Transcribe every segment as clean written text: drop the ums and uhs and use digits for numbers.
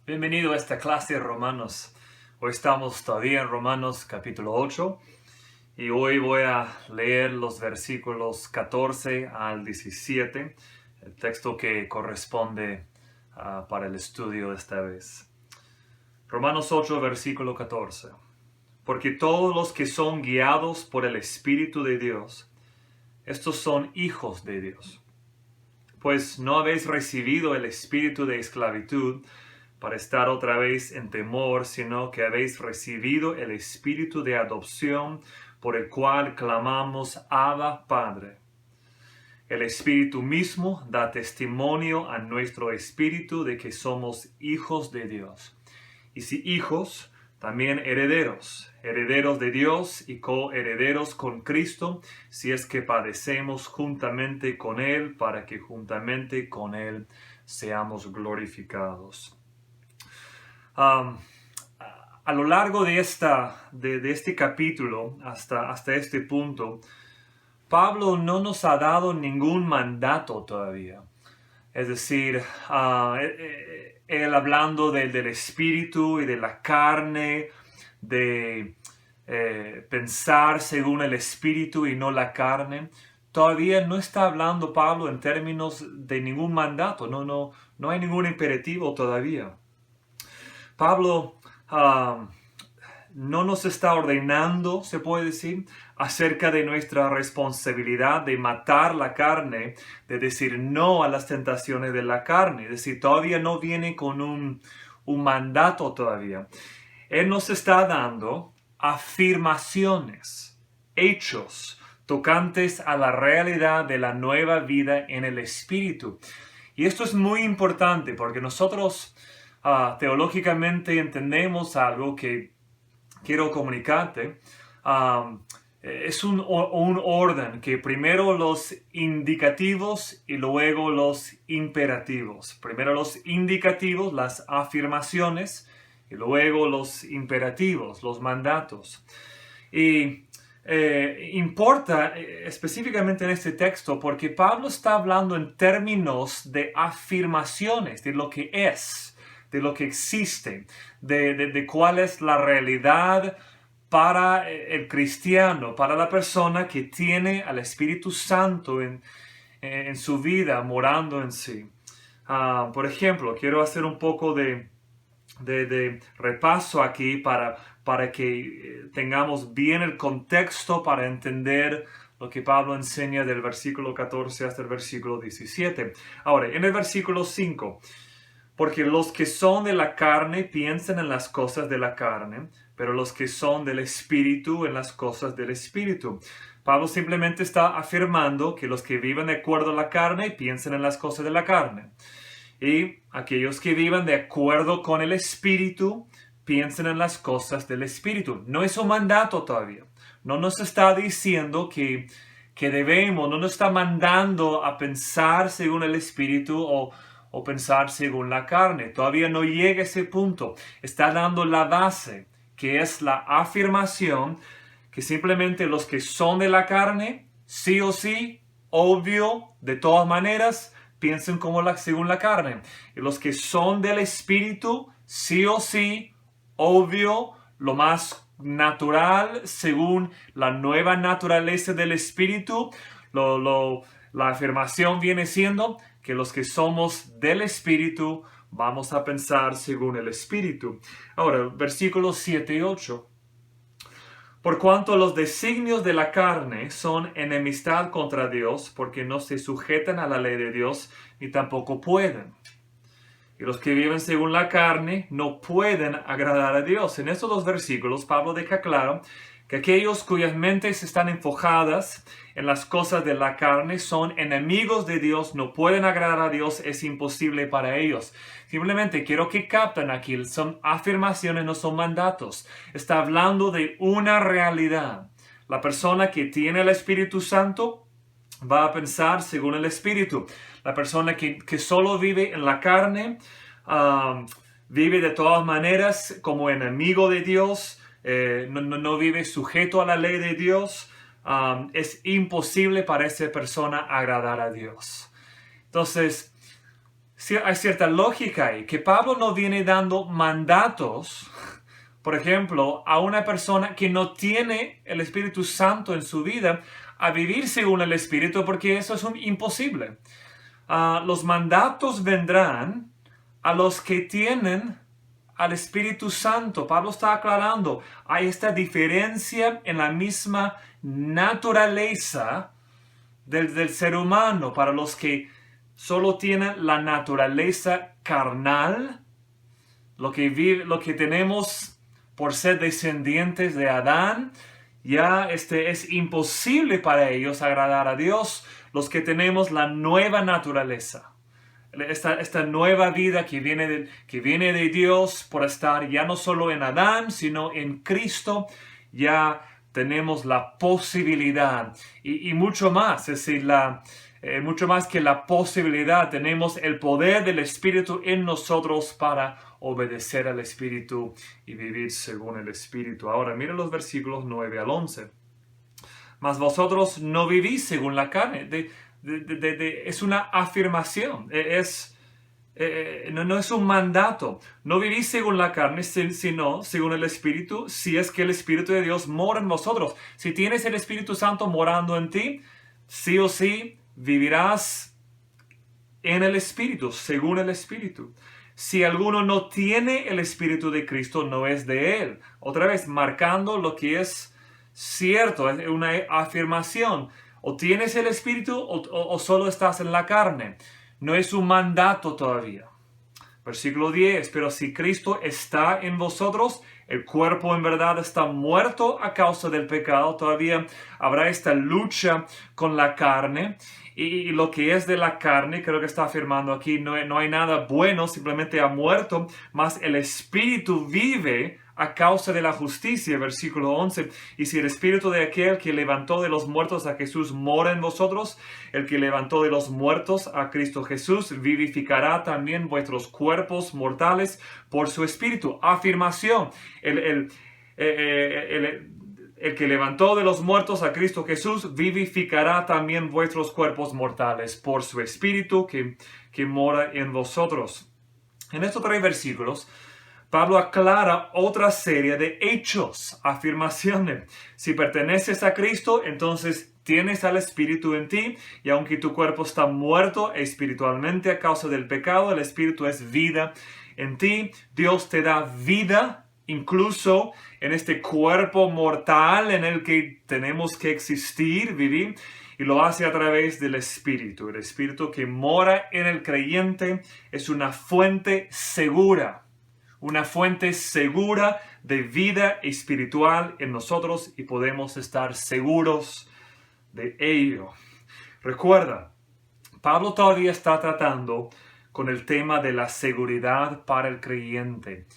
Bienvenido a esta clase de Romanos. Hoy estamos todavía en Romanos capítulo 8 y hoy voy a leer los versículos 14 al 17, el texto que corresponde para el estudio de esta vez. Romanos 8, versículo 14. Porque todos los que son guiados por el Espíritu de Dios, estos son hijos de Dios. Pues no habéis recibido el espíritu de esclavitud para estar otra vez en temor, sino que habéis recibido el espíritu de adopción por el cual clamamos Abba, Padre. El Espíritu mismo da testimonio a nuestro espíritu de que somos hijos de Dios. Y si hijos, también herederos, herederos de Dios y coherederos con Cristo, si es que padecemos juntamente con Él, para que juntamente con Él seamos glorificados. A lo largo de este capítulo, hasta este punto, Pablo no nos ha dado ningún mandato todavía. Es decir, él hablando del espíritu y de la carne, de pensar según el espíritu y no la carne. Todavía no está hablando Pablo en términos de ningún mandato, no hay ningún imperativo todavía. Pablo no nos está ordenando, se puede decir, acerca de nuestra responsabilidad de matar la carne, de decir no a las tentaciones de la carne. Es decir, todavía no viene con un mandato todavía. Él nos está dando afirmaciones, hechos, tocantes a la realidad de la nueva vida en el Espíritu. Y esto es muy importante porque nosotros teológicamente entendemos algo que quiero comunicarte. Es un orden que primero los indicativos y luego los imperativos. Primero los indicativos, las afirmaciones, y luego los imperativos, los mandatos. Y importa específicamente en este texto porque Pablo está hablando en términos de afirmaciones, de lo que es, de lo que existe, de cuál es la realidad para el cristiano, para la persona que tiene al Espíritu Santo en su vida, morando en sí. Por ejemplo, quiero hacer un poco de repaso aquí para que tengamos bien el contexto para entender lo que Pablo enseña del versículo 14 hasta el versículo 17. Ahora, en el versículo 5, porque los que son de la carne piensan en las cosas de la carne, pero los que son del Espíritu en las cosas del Espíritu. Pablo simplemente está afirmando que los que viven de acuerdo a la carne piensan en las cosas de la carne. Y aquellos que vivan de acuerdo con el Espíritu piensen en las cosas del Espíritu. No es un mandato todavía. No nos está diciendo que debemos, no nos está mandando a pensar según el Espíritu o pensar según la carne. Todavía no llega a ese punto. Está dando la base, que es la afirmación que simplemente los que son de la carne, sí o sí, obvio, de todas maneras, piensen según la carne. Y los que son del Espíritu, sí o sí, obvio, lo más natural, según la nueva naturaleza del Espíritu, la afirmación viene siendo que los que somos del Espíritu vamos a pensar según el Espíritu. Ahora, versículos 7 y 8. Por cuanto los designios de la carne son enemistad contra Dios, porque no se sujetan a la ley de Dios, ni tampoco pueden. Y los que viven según la carne no pueden agradar a Dios. En estos dos versículos, Pablo deja claro que aquellos cuyas mentes están enfocadas en las cosas de la carne son enemigos de Dios, no pueden agradar a Dios, es imposible para ellos. Simplemente quiero que capten aquí, son afirmaciones, no son mandatos. Está hablando de una realidad. La persona que tiene el Espíritu Santo va a pensar según el Espíritu. La persona que solo vive en la carne, vive de todas maneras como enemigo de Dios, no vive sujeto a la ley de Dios. Es imposible para esa persona agradar a Dios. Entonces, hay cierta lógica ahí, que Pablo no viene dando mandatos, por ejemplo, a una persona que no tiene el Espíritu Santo en su vida a vivir según el Espíritu, porque eso es imposible. Los mandatos vendrán a los que tienen al Espíritu Santo. Pablo está aclarando, hay esta diferencia en la misma naturaleza del ser humano. Para los que solo tienen la naturaleza carnal, lo que tenemos por ser descendientes de Adán, ya es imposible para ellos agradar a Dios. Los que tenemos la nueva naturaleza, esta nueva vida que viene de Dios por estar ya no solo en Adán, sino en Cristo, ya tenemos la posibilidad y mucho más, es decir, mucho más que la posibilidad, tenemos el poder del Espíritu en nosotros para obedecer al Espíritu y vivir según el Espíritu. Ahora, miren los versículos 9 al 11. Mas vosotros no vivís según la carne. Es una afirmación, no es un mandato. No vivís según la carne, sino según el Espíritu, si es que el Espíritu de Dios mora en vosotros. Si tienes el Espíritu Santo morando en ti, sí o sí vivirás en el Espíritu, según el Espíritu. Si alguno no tiene el Espíritu de Cristo, no es de él. Otra vez, marcando lo que es cierto, es una afirmación. O tienes el Espíritu o solo estás en la carne. No es un mandato todavía. Versículo 10. Pero si Cristo está en vosotros, el cuerpo en verdad está muerto a causa del pecado. Todavía habrá esta lucha con la carne. Y lo que es de la carne, creo que está afirmando aquí, no hay nada bueno, simplemente ha muerto. Mas el Espíritu vive a causa de la justicia, versículo 11. Y si el Espíritu de aquel que levantó de los muertos a Jesús mora en vosotros, el que levantó de los muertos a Cristo Jesús vivificará también vuestros cuerpos mortales por su Espíritu. Afirmación. El que levantó de los muertos a Cristo Jesús vivificará también vuestros cuerpos mortales por su Espíritu que mora en vosotros. En estos 3 versículos, Pablo aclara otra serie de hechos, afirmaciones. Si perteneces a Cristo, entonces tienes al Espíritu en ti, y aunque tu cuerpo está muerto espiritualmente a causa del pecado, el Espíritu es vida en ti. Dios te da vida, incluso en este cuerpo mortal en el que tenemos que existir, vivir, y lo hace a través del Espíritu. El Espíritu que mora en el creyente es una fuente segura de vida espiritual en nosotros y podemos estar seguros de ello. Recuerda, Pablo todavía está tratando con el tema de la seguridad para el creyente.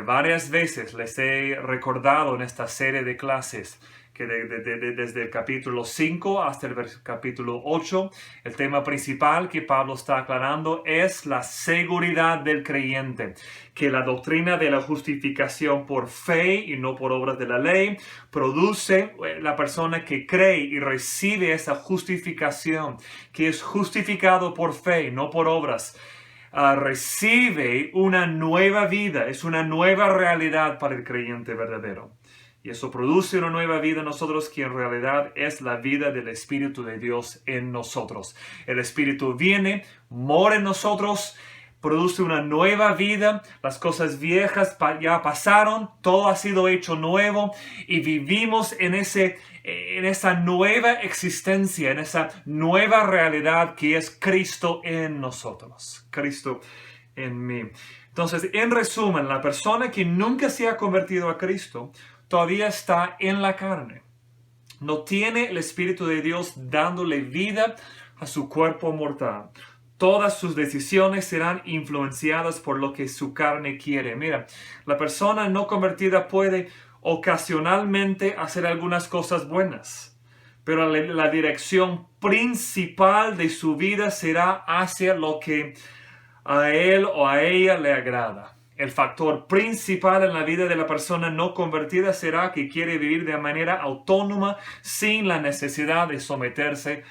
Varias veces les he recordado en esta serie de clases que desde el capítulo 5 hasta el capítulo 8, el tema principal que Pablo está aclarando es la seguridad del creyente, que la doctrina de la justificación por fe y no por obras de la ley produce la persona que cree y recibe esa justificación, que es justificado por fe, no por obras. Recibe una nueva vida, es una nueva realidad para el creyente verdadero. Y eso produce una nueva vida en nosotros que en realidad es la vida del Espíritu de Dios en nosotros. El Espíritu viene, mora en nosotros, produce una nueva vida, las cosas viejas ya pasaron, todo ha sido hecho nuevo y vivimos en esa nueva existencia, en esa nueva realidad que es Cristo en nosotros, Cristo en mí. Entonces, en resumen, la persona que nunca se ha convertido a Cristo todavía está en la carne. No tiene el Espíritu de Dios dándole vida a su cuerpo mortal. Todas sus decisiones serán influenciadas por lo que su carne quiere. Mira, la persona no convertida puede ocasionalmente hacer algunas cosas buenas, pero la dirección principal de su vida será hacia lo que a él o a ella le agrada. El factor principal en la vida de la persona no convertida será que quiere vivir de manera autónoma sin la necesidad de someterse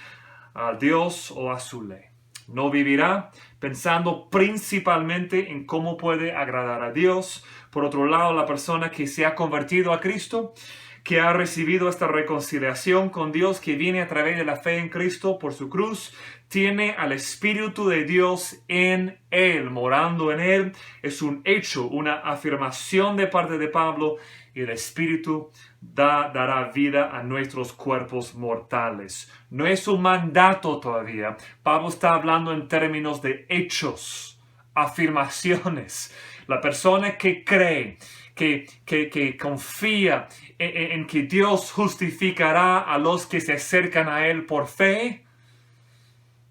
a Dios o a su ley. No vivirá pensando principalmente en cómo puede agradar a Dios. Por otro lado, la persona que se ha convertido a Cristo, que ha recibido esta reconciliación con Dios que viene a través de la fe en Cristo por su cruz, tiene al Espíritu de Dios en él, morando en él. Es un hecho, una afirmación de parte de Pablo, y el Espíritu dará vida a nuestros cuerpos mortales. No es un mandato todavía. Pablo está hablando en términos de hechos, afirmaciones. La persona que cree, que confía en que Dios justificará a los que se acercan a Él por fe,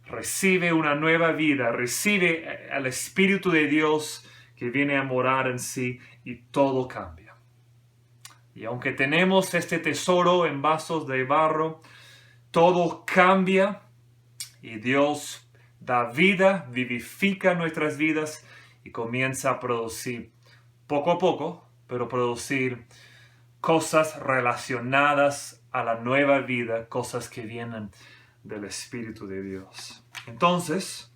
recibe una nueva vida, recibe al Espíritu de Dios que viene a morar en sí, y todo cambia. Y aunque tenemos este tesoro en vasos de barro, todo cambia y Dios da vida, vivifica nuestras vidas y comienza a producir poco a poco, pero producir cosas relacionadas a la nueva vida, cosas que vienen del Espíritu de Dios. Entonces,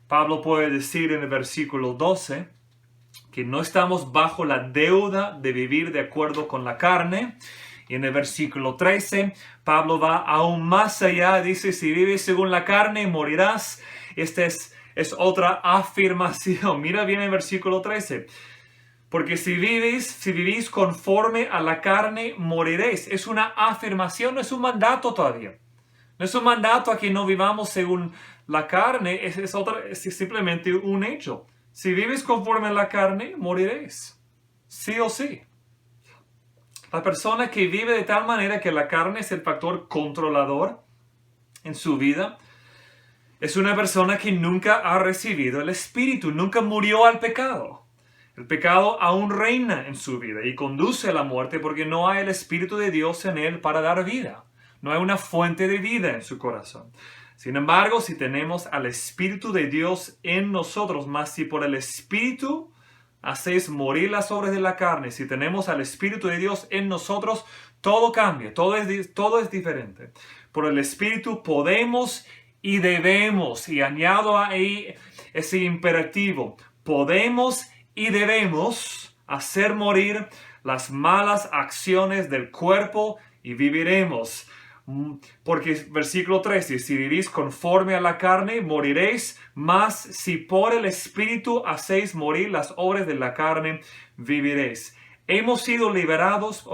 Pablo puede decir en el versículo 12 que no estamos bajo la deuda de vivir de acuerdo con la carne. Y en el versículo 13, Pablo va aún más allá, dice, si vives según la carne, morirás. Esta es otra afirmación. Mira bien el versículo 13. Porque si vivís conforme a la carne, moriréis. Es una afirmación, no es un mandato todavía. No es un mandato a que no vivamos según la carne, es simplemente un hecho. Si vives conforme a la carne, moriréis. Sí o sí. La persona que vive de tal manera que la carne es el factor controlador en su vida, es una persona que nunca ha recibido el Espíritu, nunca murió al pecado. El pecado aún reina en su vida y conduce a la muerte porque no hay el Espíritu de Dios en él para dar vida. No hay una fuente de vida en su corazón. Sin embargo, si tenemos al Espíritu de Dios en nosotros, más si por el Espíritu hacéis morir las obras de la carne, si tenemos al Espíritu de Dios en nosotros, todo cambia, todo es diferente. Por el Espíritu podemos y debemos, y añado ahí ese imperativo, podemos y debemos hacer morir las malas acciones del cuerpo y viviremos. Porque versículo 13, si vivís conforme a la carne, moriréis, mas si por el Espíritu hacéis morir las obras de la carne, viviréis. Hemos sido liberados,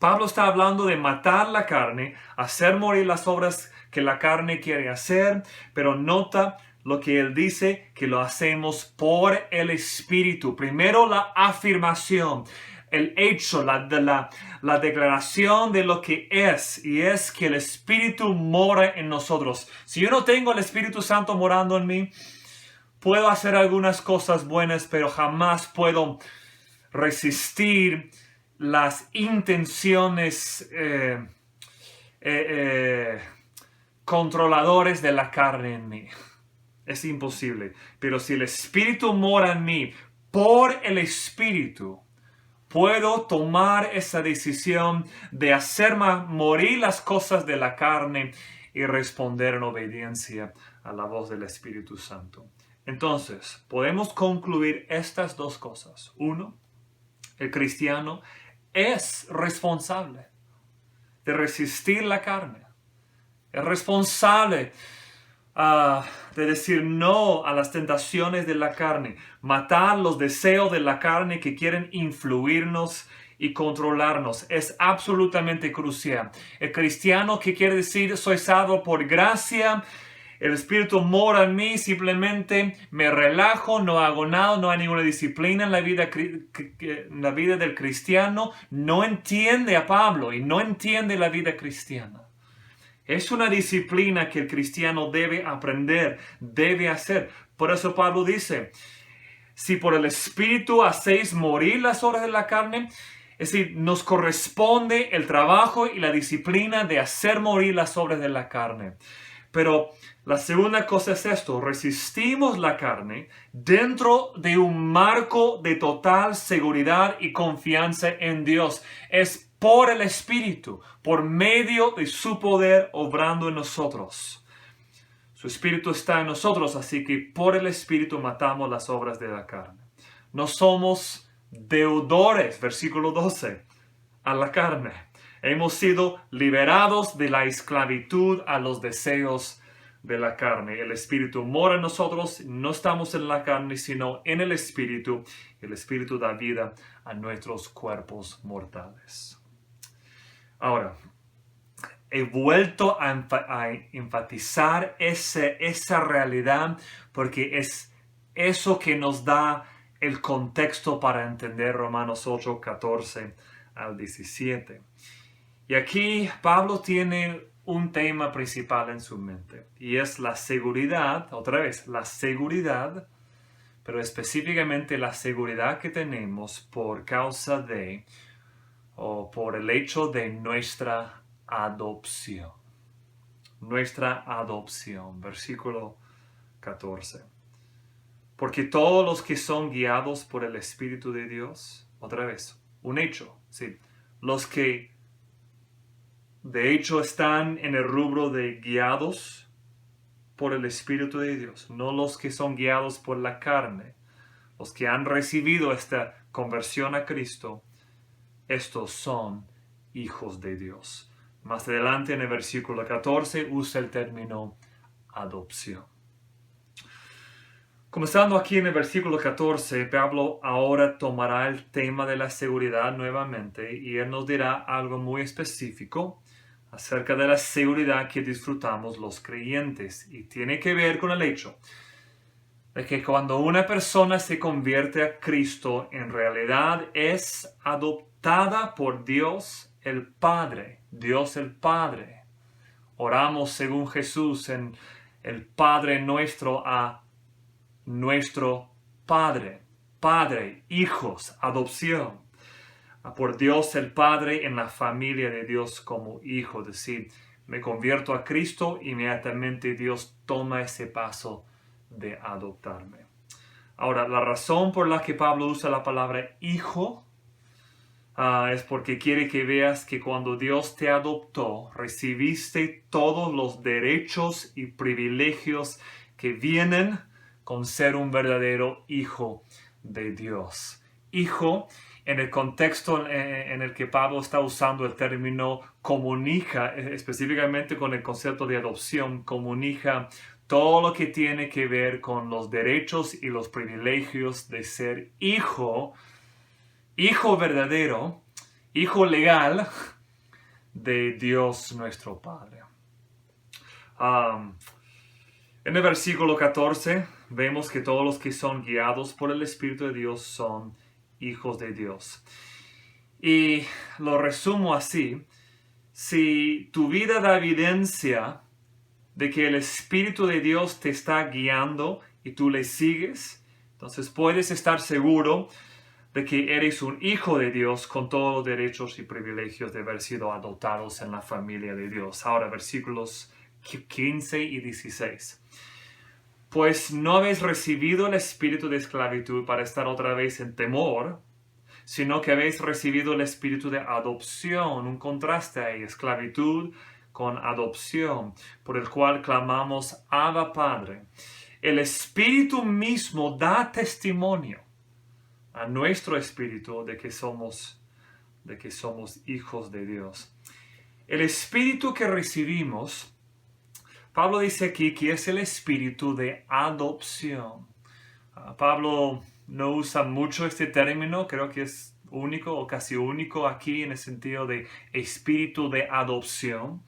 Pablo está hablando de matar la carne, hacer morir las obras que la carne quiere hacer, pero nota lo que él dice, que lo hacemos por el Espíritu. Primero la afirmación, el hecho, la declaración de lo que es, y es que el Espíritu mora en nosotros. Si yo no tengo el Espíritu Santo morando en mí, puedo hacer algunas cosas buenas, pero jamás puedo resistir las intenciones controladores de la carne en mí. Es imposible. Pero si el Espíritu mora en mí, por el Espíritu, puedo tomar esa decisión de hacer morir las cosas de la carne y responder en obediencia a la voz del Espíritu Santo. Entonces, podemos concluir estas dos cosas. Uno, el cristiano es responsable de resistir la carne. Es responsable de decir no a las tentaciones de la carne, matar los deseos de la carne que quieren influirnos y controlarnos. Es absolutamente crucial. El cristiano, que quiere decir, soy salvo por gracia, el Espíritu mora en mí, simplemente me relajo, no hago nada, no hay ninguna disciplina en la vida del cristiano, no entiende a Pablo y no entiende la vida cristiana. Es una disciplina que el cristiano debe aprender, debe hacer. Por eso Pablo dice, si por el Espíritu hacéis morir las obras de la carne, es decir, nos corresponde el trabajo y la disciplina de hacer morir las obras de la carne. Pero la segunda cosa es esto, resistimos la carne dentro de un marco de total seguridad y confianza en Dios. Es por el Espíritu, por medio de su poder obrando en nosotros. Su Espíritu está en nosotros, así que por el Espíritu matamos las obras de la carne. No somos deudores, versículo 12, a la carne. Hemos sido liberados de la esclavitud a los deseos de la carne. El Espíritu mora en nosotros, no estamos en la carne, sino en el Espíritu. El Espíritu da vida a nuestros cuerpos mortales. Ahora, he vuelto a enfatizar esa realidad porque es eso que nos da el contexto para entender Romanos 8, 14 al 17. Y aquí Pablo tiene un tema principal en su mente y es la seguridad, otra vez, la seguridad, pero específicamente la seguridad que tenemos por causa de o por el hecho de nuestra adopción. Nuestra adopción, versículo 14. Porque todos los que son guiados por el Espíritu de Dios, otra vez, un hecho, sí, los que de hecho están en el rubro de guiados por el Espíritu de Dios, no los que son guiados por la carne, los que han recibido esta conversión a Cristo, estos son hijos de Dios. Más adelante en el versículo 14 usa el término adopción. Comenzando aquí en el versículo 14, Pablo ahora tomará el tema de la seguridad nuevamente y él nos dirá algo muy específico acerca de la seguridad que disfrutamos los creyentes y tiene que ver con el hecho de que cuando una persona se convierte a Cristo, en realidad es adoptada por Dios el Padre. Dios el Padre. Oramos según Jesús en el Padre nuestro a nuestro Padre. Padre, hijos, adopción. Por Dios el Padre en la familia de Dios como hijo. Es decir, me convierto a Cristo, inmediatamente Dios toma ese paso de adoptarme. Ahora, la razón por la que Pablo usa la palabra hijo es porque quiere que veas que cuando Dios te adoptó, recibiste todos los derechos y privilegios que vienen con ser un verdadero hijo de Dios. Hijo, en el contexto en el que Pablo está usando el término comunica, específicamente con el concepto de adopción, comunica todo lo que tiene que ver con los derechos y los privilegios de ser hijo, hijo verdadero, hijo legal de Dios nuestro Padre. En el versículo 14 vemos que todos los que son guiados por el Espíritu de Dios son hijos de Dios. Y lo resumo así: si tu vida da evidencia de que el Espíritu de Dios te está guiando y tú le sigues, entonces puedes estar seguro de que eres un hijo de Dios con todos los derechos y privilegios de haber sido adoptados en la familia de Dios. Ahora, versículos 15 y 16. Pues no habéis recibido el espíritu de esclavitud para estar otra vez en temor, sino que habéis recibido el espíritu de adopción, un contraste ahí, esclavitud con adopción, por el cual clamamos Abba Padre. El Espíritu mismo da testimonio a nuestro espíritu de que somos hijos de Dios. El espíritu que recibimos, Pablo dice aquí que es el espíritu de adopción. Pablo no usa mucho este término, creo que es único o casi único aquí en el sentido de espíritu de adopción.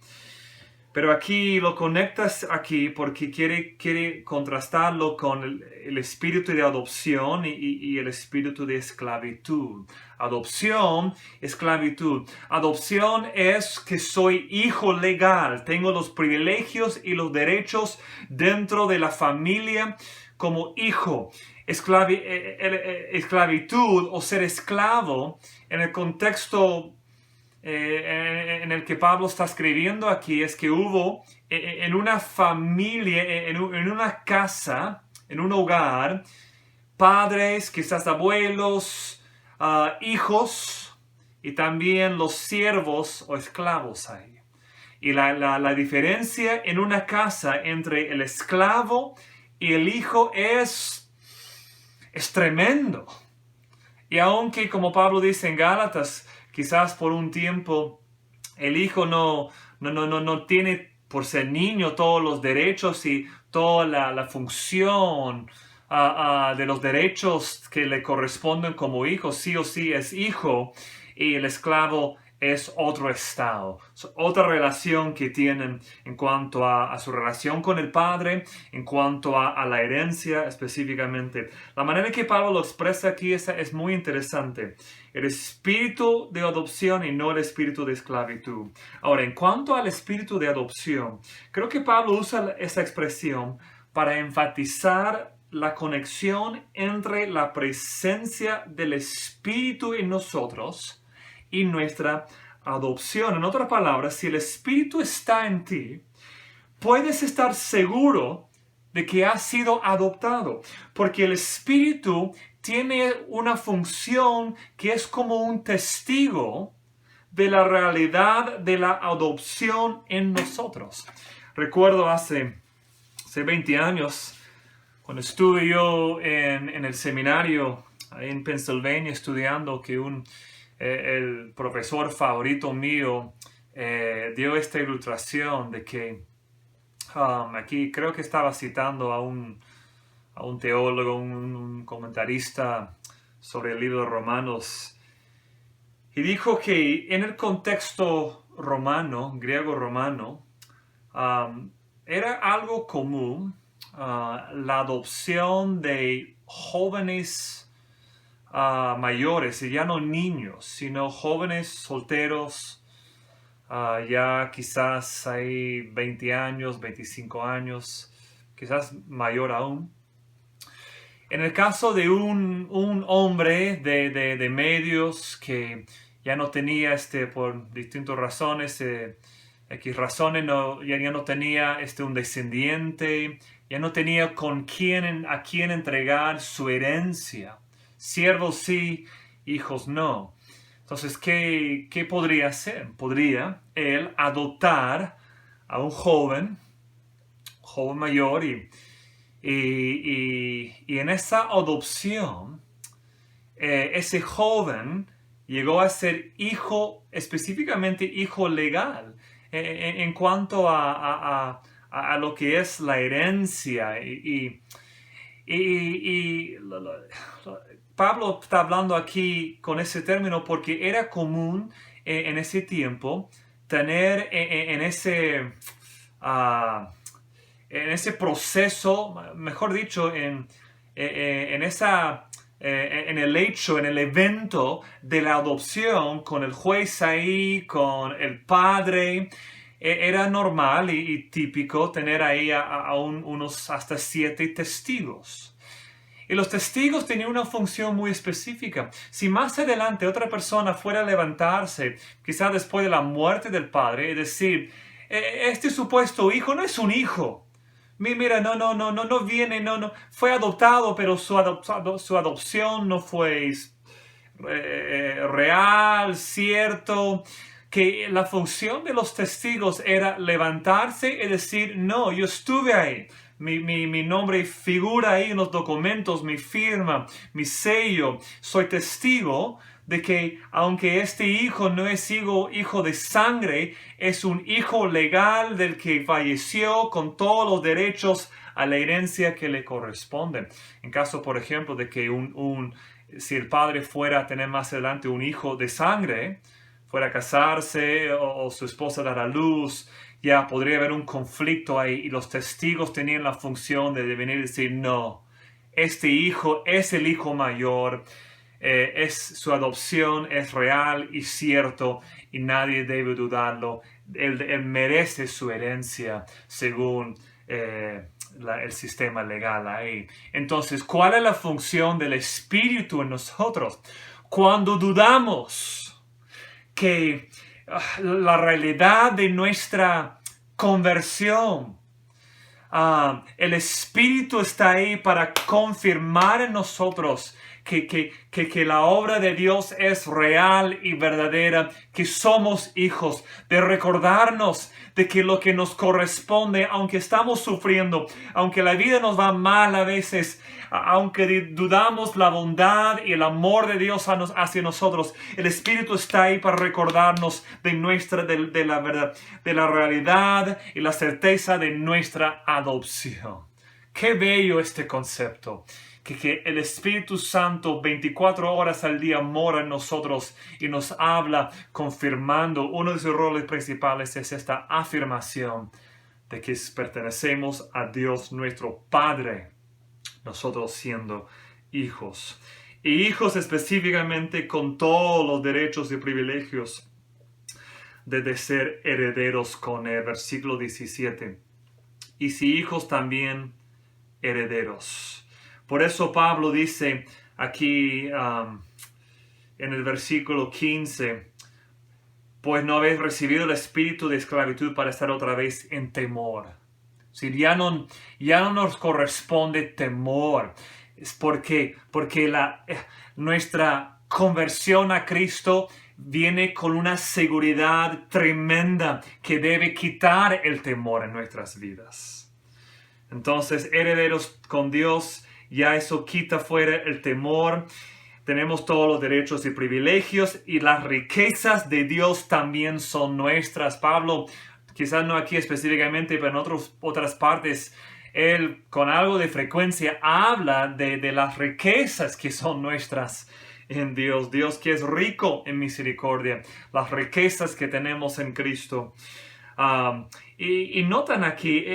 Pero aquí lo conectas aquí porque quiere contrastarlo con el espíritu de adopción y el espíritu de esclavitud. Adopción, esclavitud. Adopción es que soy hijo legal, tengo los privilegios y los derechos dentro de la familia como hijo. Esclavitud o ser esclavo en el contexto en el que Pablo está escribiendo aquí es que hubo en una familia, en una casa, en un hogar, padres, quizás abuelos, hijos y también los siervos o esclavos ahí. Y la diferencia en una casa entre el esclavo y el hijo es tremendo. Y aunque, como Pablo dice en Gálatas, quizás por un tiempo el hijo no tiene, por ser niño, todos los derechos y toda la función de los derechos que le corresponden como hijo, sí o sí es hijo, y el esclavo es otro estado, es otra relación que tienen en cuanto a su relación con el padre, en cuanto a la herencia específicamente. La manera en que Pablo lo expresa aquí es muy interesante. El espíritu de adopción y no el espíritu de esclavitud. Ahora, en cuanto al espíritu de adopción, creo que Pablo usa esa expresión para enfatizar la conexión entre la presencia del espíritu en nosotros y nuestra adopción. En otras palabras, si el Espíritu está en ti, puedes estar seguro de que has sido adoptado, porque el Espíritu tiene una función que es como un testigo de la realidad de la adopción en nosotros. Recuerdo hace 20 años, cuando estuve yo en el seminario en Pennsylvania estudiando, que el profesor favorito mío dio esta ilustración de que aquí creo que estaba citando a un teólogo, un comentarista sobre el libro de Romanos, y dijo que en el contexto romano, griego romano, era algo común la adopción de jóvenes mayores, y ya no niños, sino jóvenes solteros, ya quizás hay 20 años, 25 años, quizás mayor aún. En el caso de un hombre de medios que ya no tenía, por distintas razones, X razones, ya no tenía un descendiente, ya no tenía a quién entregar su herencia. Siervos sí, hijos no. Entonces, ¿qué podría hacer? Podría él adoptar a un joven mayor, y en esa adopción, ese joven llegó a ser hijo, específicamente hijo legal, en cuanto a lo que es la herencia. Pablo está hablando aquí con ese término porque era común en ese tiempo tener en ese proceso, mejor dicho, en el hecho, en el evento de la adopción, con el juez ahí, con el padre, era normal y típico tener ahí a unos hasta 7 testigos. Y los testigos tenían una función muy específica. Si más adelante otra persona fuera a levantarse, quizás después de la muerte del padre, y decir, este supuesto hijo no es un hijo. Mira, no viene, fue adoptado, pero su adopción no fue real, cierto. Que la función de los testigos era levantarse y decir, no, yo estuve ahí. Mi nombre figura ahí en los documentos, mi firma, mi sello. Soy testigo de que aunque este hijo no es hijo de sangre, es un hijo legal del que falleció con todos los derechos a la herencia que le corresponde. En caso, por ejemplo, de que si el padre fuera a tener más adelante un hijo de sangre, fuera a casarse o su esposa dar a luz, ya podría haber un conflicto ahí, y los testigos tenían la función de venir y decir, no, este hijo es el hijo mayor, su adopción es real y cierto y nadie debe dudarlo, él merece su herencia según el sistema legal ahí. Entonces, ¿cuál es la función del Espíritu en nosotros? Cuando dudamos que la realidad de nuestra conversión, el Espíritu está ahí para confirmar en nosotros que la obra de Dios es real y verdadera, que somos hijos, de recordarnos de que lo que nos corresponde, aunque estamos sufriendo, aunque la vida nos va mal a veces, aunque dudamos la bondad y el amor de Dios hacia nosotros, el Espíritu está ahí para recordarnos de la verdad, de la realidad y la certeza de nuestra adopción. Qué bello este concepto, que el Espíritu Santo 24 horas al día mora en nosotros y nos habla confirmando. Uno de sus roles principales es esta afirmación de que pertenecemos a Dios nuestro Padre, nosotros siendo hijos. Y hijos específicamente con todos los derechos y privilegios de ser herederos con el versículo 17. Y si hijos también herederos. Por eso Pablo dice aquí en el versículo 15, pues no habéis recibido el espíritu de esclavitud para estar otra vez en temor. Si ya no nos corresponde temor. Es porque nuestra conversión a Cristo viene con una seguridad tremenda que debe quitar el temor en nuestras vidas. Entonces, herederos con Dios, ya eso quita fuera el temor. Tenemos todos los derechos y privilegios y las riquezas de Dios también son nuestras. Pablo, quizás no aquí específicamente, pero en otras partes, él con algo de frecuencia habla de las riquezas que son nuestras en Dios. Dios que es rico en misericordia, las riquezas que tenemos en Cristo. Y notan aquí,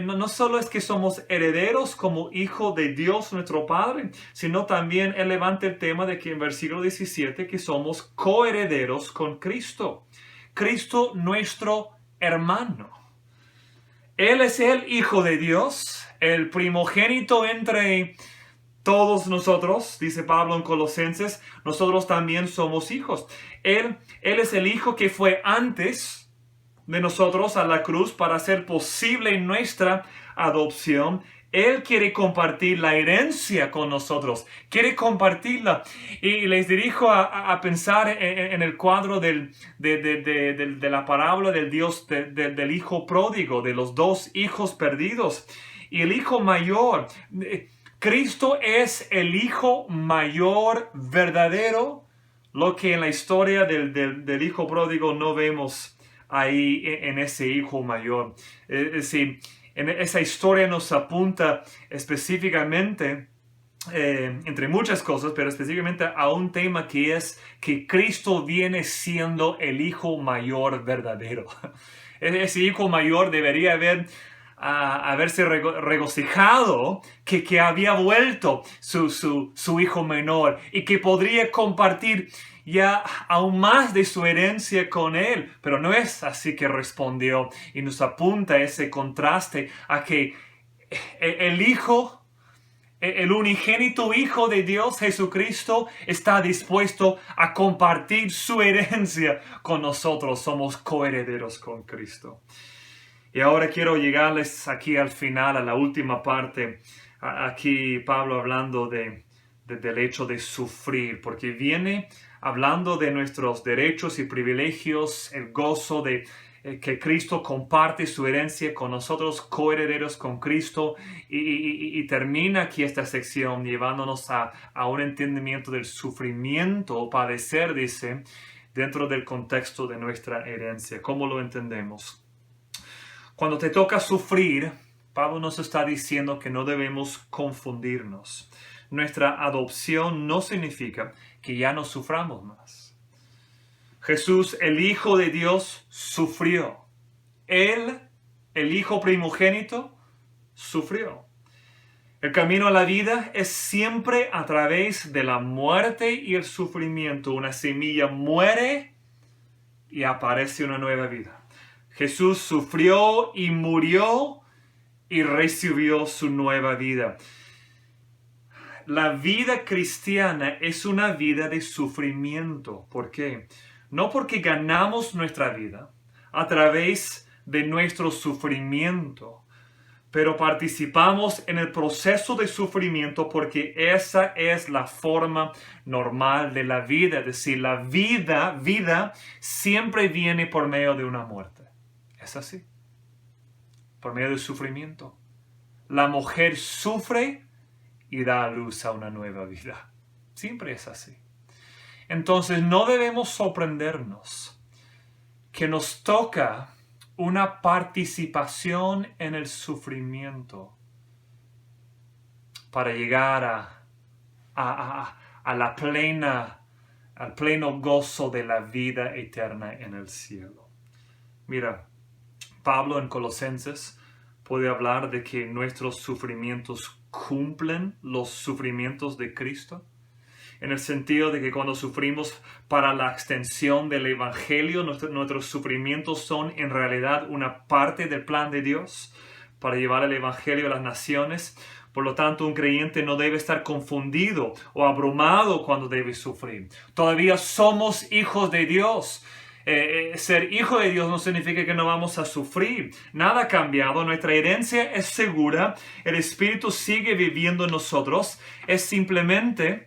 no solo es que somos herederos como hijo de Dios nuestro Padre, sino también él levanta el tema de que en versículo 17 que somos coherederos con Cristo. Cristo nuestro hermano. Él es el Hijo de Dios, el primogénito entre todos nosotros, dice Pablo en Colosenses, nosotros también somos hijos. Él es el Hijo que fue antes de nosotros a la cruz para hacer posible nuestra adopción. Él quiere compartir la herencia con nosotros, quiere compartirla. Y les dirijo a pensar en el cuadro de la parábola del Dios, del hijo pródigo, de los dos hijos perdidos. Y el hijo mayor, Cristo es el hijo mayor verdadero, lo que en la historia del hijo pródigo no vemos ahí en ese hijo mayor. Es decir, en esa historia nos apunta específicamente, entre muchas cosas, pero específicamente a un tema que es que Cristo viene siendo el hijo mayor verdadero. Ese hijo mayor debería haberse regocijado que había vuelto su hijo menor y que podría compartir ya aún más de su herencia con él, pero no es así que respondió, y nos apunta ese contraste a que el Hijo, el unigénito Hijo de Dios Jesucristo, está dispuesto a compartir su herencia con nosotros. Somos coherederos con Cristo. Y ahora quiero llegarles aquí al final, a la última parte, aquí Pablo hablando del hecho de sufrir, porque viene hablando de nuestros derechos y privilegios, el gozo de que Cristo comparte su herencia con nosotros, coherederos con Cristo, y termina aquí esta sección llevándonos a un entendimiento del sufrimiento o padecer, dice, dentro del contexto de nuestra herencia. ¿Cómo lo entendemos? Cuando te toca sufrir, Pablo nos está diciendo que no debemos confundirnos. Nuestra adopción no significa que ya no suframos más. Jesús, el Hijo de Dios, sufrió. Él, el Hijo primogénito, sufrió. El camino a la vida es siempre a través de la muerte y el sufrimiento. Una semilla muere y aparece una nueva vida. Jesús sufrió y murió y recibió su nueva vida. La vida cristiana es una vida de sufrimiento. ¿Por qué? No porque ganamos nuestra vida a través de nuestro sufrimiento, pero participamos en el proceso de sufrimiento porque esa es la forma normal de la vida. Es decir, la vida siempre viene por medio de una muerte. Es así, por medio del sufrimiento. La mujer sufre y da a luz a una nueva vida. Siempre es así. Entonces no debemos sorprendernos que nos toca una participación en el sufrimiento para llegar al pleno gozo de la vida eterna en el cielo. Mira, Pablo en Colosenses puede hablar de que nuestros sufrimientos cumplen los sufrimientos de Cristo, en el sentido de que cuando sufrimos para la extensión del Evangelio, nuestros sufrimientos son en realidad una parte del plan de Dios para llevar el Evangelio a las naciones. Por lo tanto, un creyente no debe estar confundido o abrumado cuando debe sufrir. Todavía somos hijos de Dios. Ser hijo de Dios no significa que no vamos a sufrir. Nada ha cambiado. Nuestra herencia es segura. El Espíritu sigue viviendo en nosotros. Es simplemente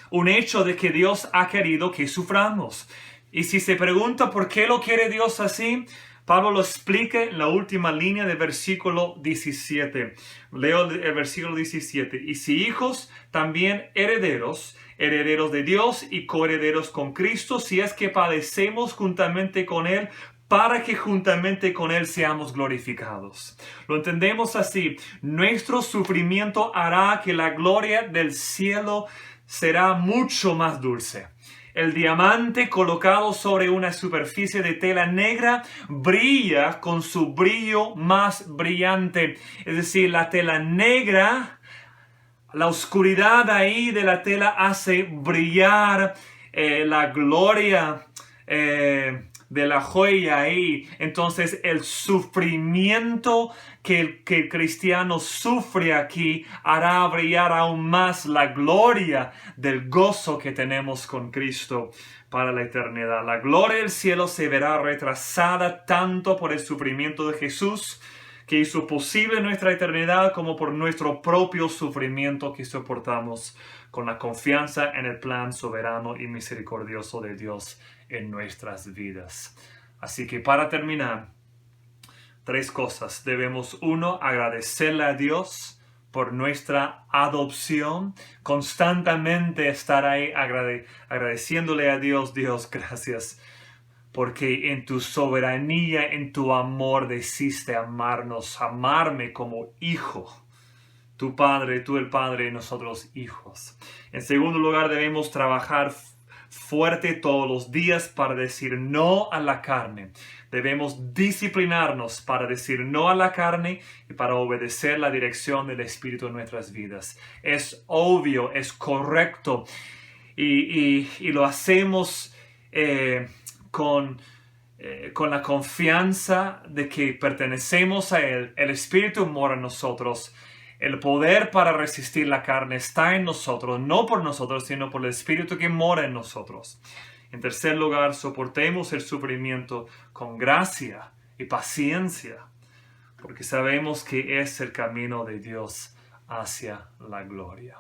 un hecho de que Dios ha querido que suframos. Y si se pregunta por qué lo quiere Dios así, Pablo lo explica en la última línea del versículo 17. Leo el versículo 17. Y si hijos, también herederos, herederos de Dios y coherederos con Cristo, si es que padecemos juntamente con Él, para que juntamente con Él seamos glorificados. Lo entendemos así. Nuestro sufrimiento hará que la gloria del cielo será mucho más dulce. El diamante colocado sobre una superficie de tela negra brilla con su brillo más brillante. Es decir, la tela negra, la oscuridad ahí de la tela hace brillar la gloria de la joya ahí. Entonces el sufrimiento que el cristiano sufre aquí hará brillar aún más la gloria del gozo que tenemos con Cristo para la eternidad. La gloria del cielo se verá retrasada tanto por el sufrimiento de Jesús, que hizo posible nuestra eternidad, como por nuestro propio sufrimiento que soportamos con la confianza en el plan soberano y misericordioso de Dios en nuestras vidas. Así que para terminar, 3 cosas. Debemos, 1, agradecerle a Dios por nuestra adopción. Constantemente estar ahí agradeciéndole a Dios. Dios, gracias, porque en tu soberanía, en tu amor, decidiste amarnos, amarme como hijo. Tu Padre, tú el Padre y nosotros hijos. En segundo lugar, debemos trabajar fuerte todos los días para decir no a la carne. Debemos disciplinarnos para decir no a la carne y para obedecer la dirección del Espíritu en nuestras vidas. Es obvio, es correcto y lo hacemos con la confianza de que pertenecemos a Él. El Espíritu mora en nosotros. El poder para resistir la carne está en nosotros, no por nosotros, sino por el Espíritu que mora en nosotros. En tercer lugar, soportemos el sufrimiento con gracia y paciencia, porque sabemos que es el camino de Dios hacia la gloria.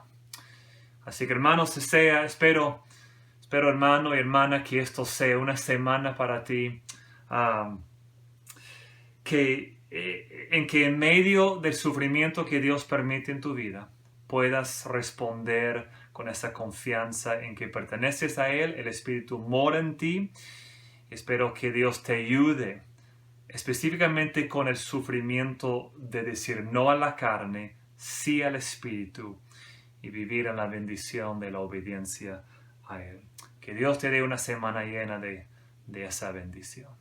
Así que, hermanos, espero hermano y hermana, que esto sea una semana para ti, en que en medio del sufrimiento que Dios permite en tu vida, puedas responder con esa confianza en que perteneces a Él, el Espíritu mora en ti. Espero que Dios te ayude, específicamente con el sufrimiento de decir no a la carne, sí al Espíritu, y vivir en la bendición de la obediencia a Él. Que Dios te dé una semana llena de esa bendición.